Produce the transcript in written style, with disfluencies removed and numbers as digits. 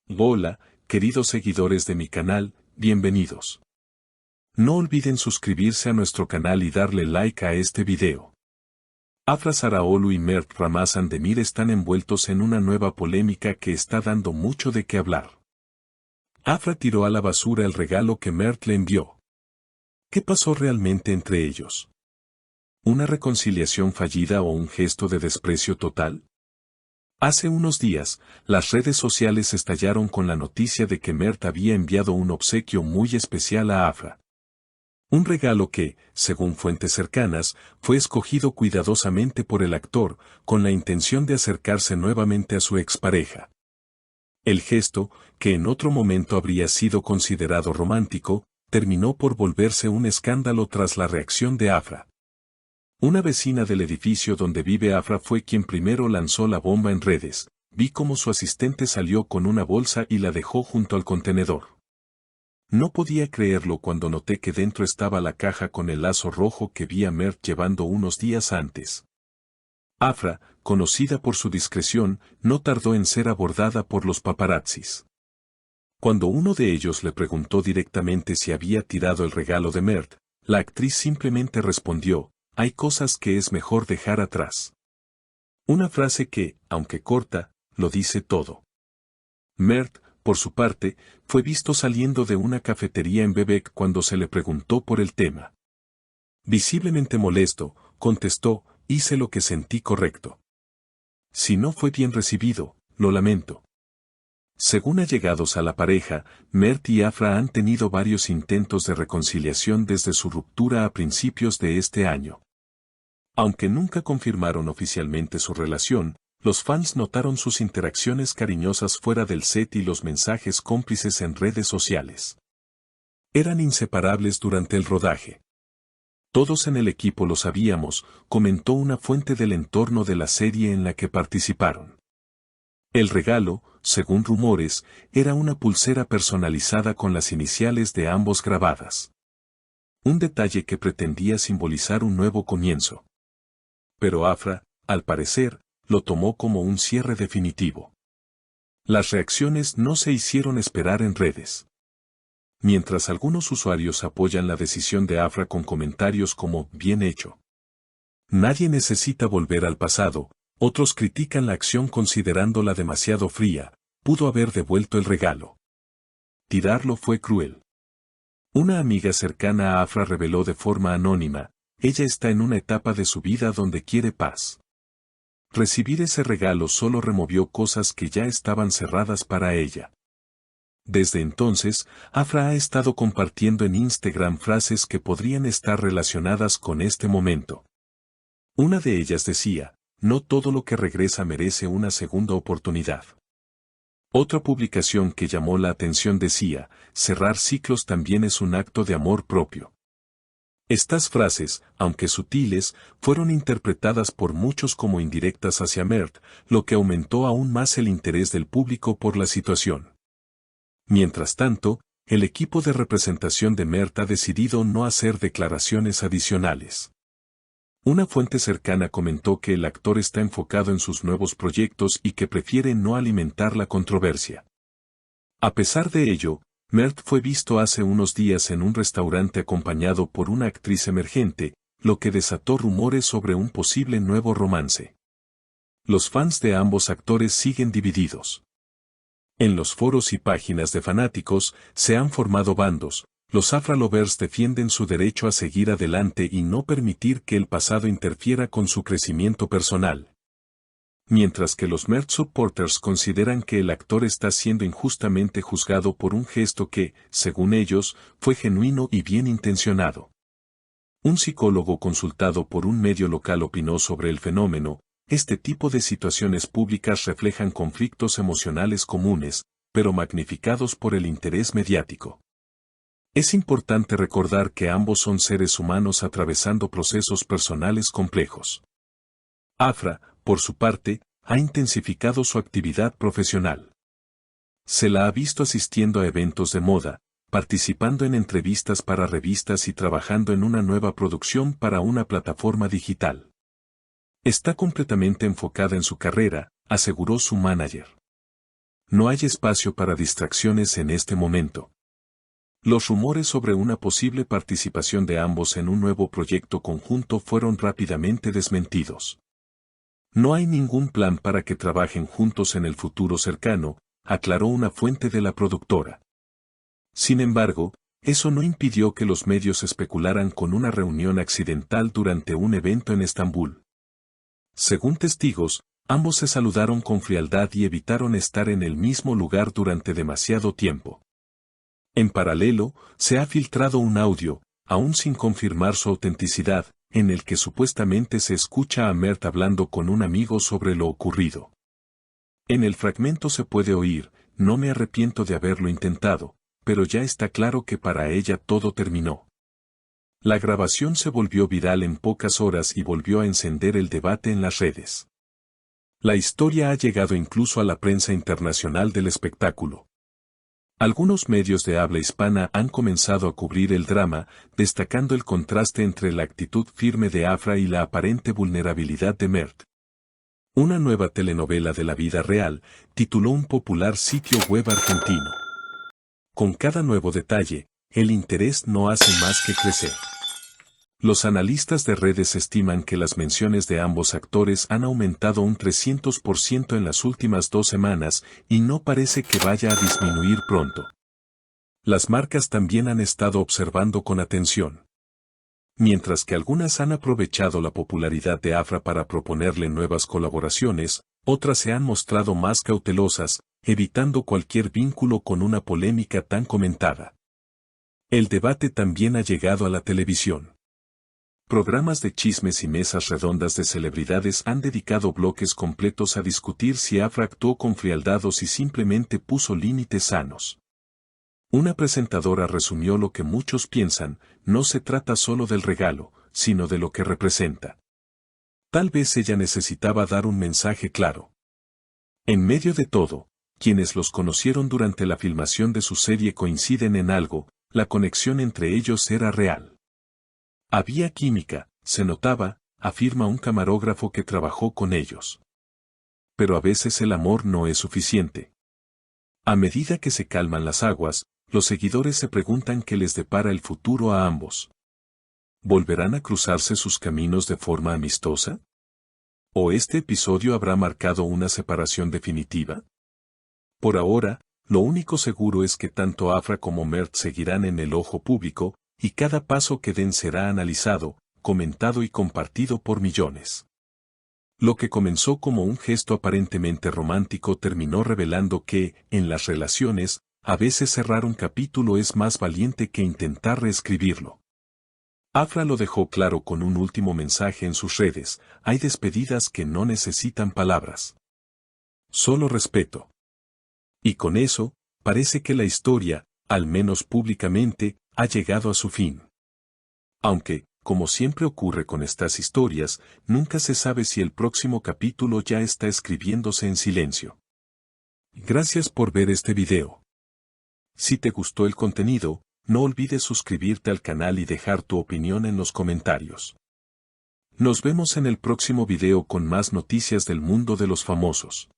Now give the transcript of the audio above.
Hola, queridos seguidores de mi canal, bienvenidos. No olviden suscribirse a nuestro canal y darle like a este video. Afra Sarraoğlu y Mert Ramazan Demir están envueltos en una nueva polémica que está dando mucho de qué hablar. Afra tiró a la basura el regalo que Mert le envió. ¿Qué pasó realmente entre ellos? ¿Una reconciliación fallida o un gesto de desprecio total? Hace unos días, las redes sociales estallaron con la noticia de que Mert había enviado un obsequio muy especial a Afra. Un regalo que, según fuentes cercanas, fue escogido cuidadosamente por el actor, con la intención de acercarse nuevamente a su expareja. El gesto, que en otro momento habría sido considerado romántico, terminó por volverse un escándalo tras la reacción de Afra. Una vecina del edificio donde vive Afra fue quien primero lanzó la bomba en redes. Vi cómo su asistente salió con una bolsa y la dejó junto al contenedor. No podía creerlo cuando noté que dentro estaba la caja con el lazo rojo que vi a Mert llevando unos días antes. Afra, conocida por su discreción, no tardó en ser abordada por los paparazzis. Cuando uno de ellos le preguntó directamente si había tirado el regalo de Mert, la actriz simplemente respondió: "Hay cosas que es mejor dejar atrás". Una frase que, aunque corta, lo dice todo. Mert, por su parte, fue visto saliendo de una cafetería en Bebek cuando se le preguntó por el tema. Visiblemente molesto, contestó: "Hice lo que sentí correcto. Si no fue bien recibido, lo lamento". Según allegados a la pareja, Mert y Afra han tenido varios intentos de reconciliación desde su ruptura a principios de este año. Aunque nunca confirmaron oficialmente su relación, los fans notaron sus interacciones cariñosas fuera del set y los mensajes cómplices en redes sociales. Eran inseparables durante el rodaje. Todos en el equipo lo sabíamos, comentó una fuente del entorno de la serie en la que participaron. El regalo, según rumores, era una pulsera personalizada con las iniciales de ambos grabadas. Un detalle que pretendía simbolizar un nuevo comienzo. Pero Afra, al parecer, lo tomó como un cierre definitivo. Las reacciones no se hicieron esperar en redes. Mientras algunos usuarios apoyan la decisión de Afra con comentarios como "bien hecho. Nadie necesita volver al pasado", otros critican la acción considerándola demasiado fría. Pudo haber devuelto el regalo. Tirarlo fue cruel. Una amiga cercana a Afra reveló de forma anónima: "Ella está en una etapa de su vida donde quiere paz. Recibir ese regalo solo removió cosas que ya estaban cerradas para ella". Desde entonces, Afra ha estado compartiendo en Instagram frases que podrían estar relacionadas con este momento. Una de ellas decía: "No todo lo que regresa merece una segunda oportunidad". Otra publicación que llamó la atención decía: "Cerrar ciclos también es un acto de amor propio". Estas frases, aunque sutiles, fueron interpretadas por muchos como indirectas hacia Mert, lo que aumentó aún más el interés del público por la situación. Mientras tanto, el equipo de representación de Mert ha decidido no hacer declaraciones adicionales. Una fuente cercana comentó que el actor está enfocado en sus nuevos proyectos y que prefiere no alimentar la controversia. A pesar de ello, Mert fue visto hace unos días en un restaurante acompañado por una actriz emergente, lo que desató rumores sobre un posible nuevo romance. Los fans de ambos actores siguen divididos. En los foros y páginas de fanáticos, se han formado bandos. Los Afra Lovers defienden su derecho a seguir adelante y no permitir que el pasado interfiera con su crecimiento personal. Mientras que los Mert supporters consideran que el actor está siendo injustamente juzgado por un gesto que, según ellos, fue genuino y bien intencionado. Un psicólogo consultado por un medio local opinó sobre el fenómeno: "Este tipo de situaciones públicas reflejan conflictos emocionales comunes, pero magnificados por el interés mediático. Es importante recordar que ambos son seres humanos atravesando procesos personales complejos". Afra, por su parte, ha intensificado su actividad profesional. Se la ha visto asistiendo a eventos de moda, participando en entrevistas para revistas y trabajando en una nueva producción para una plataforma digital. Está completamente enfocada en su carrera, aseguró su manager. No hay espacio para distracciones en este momento. Los rumores sobre una posible participación de ambos en un nuevo proyecto conjunto fueron rápidamente desmentidos. No hay ningún plan para que trabajen juntos en el futuro cercano, aclaró una fuente de la productora. Sin embargo, eso no impidió que los medios especularan con una reunión accidental durante un evento en Estambul. Según testigos, ambos se saludaron con frialdad y evitaron estar en el mismo lugar durante demasiado tiempo. En paralelo, se ha filtrado un audio, aún sin confirmar su autenticidad, en el que supuestamente se escucha a Mert hablando con un amigo sobre lo ocurrido. En el fragmento se puede oír: no me arrepiento de haberlo intentado, pero ya está claro que para ella todo terminó. La grabación se volvió viral en pocas horas y volvió a encender el debate en las redes. La historia ha llegado incluso a la prensa internacional del espectáculo. Algunos medios de habla hispana han comenzado a cubrir el drama, destacando el contraste entre la actitud firme de Afra y la aparente vulnerabilidad de Mert. Una nueva telenovela de la vida real, tituló un popular sitio web argentino. Con cada nuevo detalle, el interés no hace más que crecer. Los analistas de redes estiman que las menciones de ambos actores han aumentado un 300% en las últimas 2 semanas y no parece que vaya a disminuir pronto. Las marcas también han estado observando con atención. Mientras que algunas han aprovechado la popularidad de Afra para proponerle nuevas colaboraciones, otras se han mostrado más cautelosas, evitando cualquier vínculo con una polémica tan comentada. El debate también ha llegado a la televisión. Programas de chismes y mesas redondas de celebridades han dedicado bloques completos a discutir si Afra actuó con frialdad o si simplemente puso límites sanos. Una presentadora resumió lo que muchos piensan: no se trata solo del regalo, sino de lo que representa. Tal vez ella necesitaba dar un mensaje claro. En medio de todo, quienes los conocieron durante la filmación de su serie coinciden en algo: la conexión entre ellos era real. Había química, se notaba, afirma un camarógrafo que trabajó con ellos. Pero a veces el amor no es suficiente. A medida que se calman las aguas, los seguidores se preguntan qué les depara el futuro a ambos. ¿Volverán a cruzarse sus caminos de forma amistosa? ¿O este episodio habrá marcado una separación definitiva? Por ahora, lo único seguro es que tanto Afra como Mert seguirán en el ojo público, y cada paso que den será analizado, comentado y compartido por millones. Lo que comenzó como un gesto aparentemente romántico terminó revelando que, en las relaciones, a veces cerrar un capítulo es más valiente que intentar reescribirlo. Afra lo dejó claro con un último mensaje en sus redes: hay despedidas que no necesitan palabras. Solo respeto. Y con eso, parece que la historia, al menos públicamente, ha llegado a su fin. Aunque, como siempre ocurre con estas historias, nunca se sabe si el próximo capítulo ya está escribiéndose en silencio. Gracias por ver este video. Si te gustó el contenido, no olvides suscribirte al canal y dejar tu opinión en los comentarios. Nos vemos en el próximo video con más noticias del mundo de los famosos.